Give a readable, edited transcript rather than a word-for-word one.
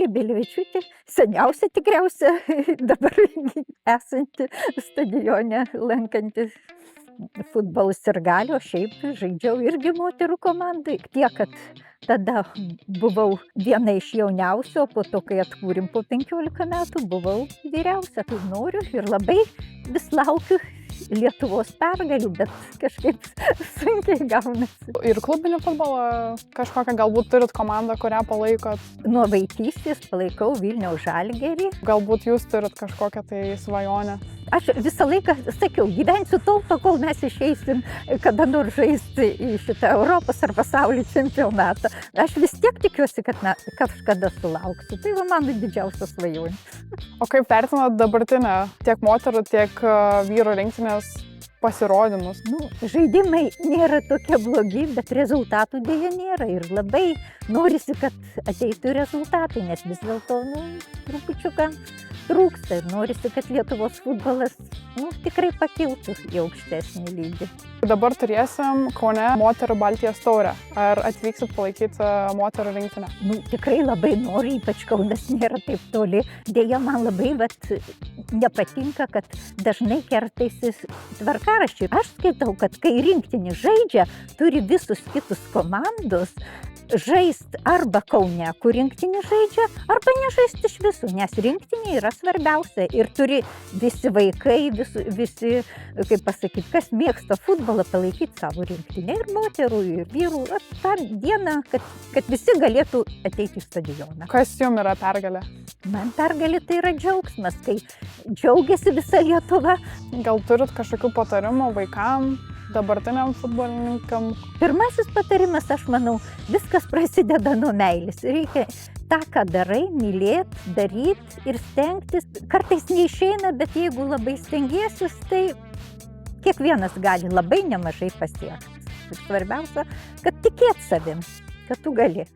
Saulė Bilevičiūtė, seniausia tikriausia dabar esanti stadione lankanti futbolus ir gali, o šiaip žaidžiau irgi moterų komandai. Tiek, kad tada buvau viena iš jauniausių, o po to, kai atkūrim po 15 metų, buvau vyriausia. Tai noriu ir labai vis laukiu Lietuvos pergalių, bet kažkaip sunkiai gaunasi. Ir klubinį futbolą kažkokią galbūt turit komandą, kurią palaikot? Nuo vaikystės palaikau Vilniaus Žalgirį. Galbūt jūs turit kažkokią tai svajonę? Aš visą laiką sakiau, gyvensiu tol, kol mes išeisim kada nors žaisti į šitą Europos ar pasaulio čempionatą. Aš vis tiek tikiuosi, kad kažkada sulauksiu. Tai va mano didžiausia svajonė. O kaip vertinat dabartinę tiek moterų, tiek vyrų rinktinės pasirodymus? Žaidimai nėra tokie blogi, bet rezultatų dėja nėra. Ir labai norisi, kad ateitų rezultatai, nes vis dėlto trupučiuką trūksta. Ir norisi, kad Lietuvos futbolas tikrai pakiltų į aukštesnį lygį. Dabar turėsim Kaune moterų Baltijos taurę. Ar atvyksit palaikyti moterų rinktinę? Tikrai labai noriu, ypač Kaunas nėra taip toli. Dėja, man labai nepatinka, kad dažnai kertasi tvarkaraščiai. Aš skaitau, kad kai rinktinė žaidžia, turi visus kitus komandos žaist arba Kaune, kur rinktinė žaidžia, arba nežaisti iš visų, nes rinktinė yra svarbiausia. Ir turi visi vaikai, visi, kaip pasakyti, kas mėgsta futbolą, palaikyti savo rinktinę. Ir moterų, ir vyrų. tą dieną, kad visi galėtų ateiti į stadioną. Kas jums yra pergalė? Man pergalė tai yra džiaugsmas, kai džiaugiasi visa Lietuva. Gal turit kažkokių patarimų vaikam, dabartiniam futbolininkam? Pirmasis patarimas, aš manau, viskas prasideda nuo meilės. Reikia tą, ką darai, mylėti, daryti ir stengtis. Kartais neišeina, bet jeigu labai stengiesis, tai kiekvienas gali labai nemažai pasiekti. Svarbiausia, kad tikėt savim, kad tu gali.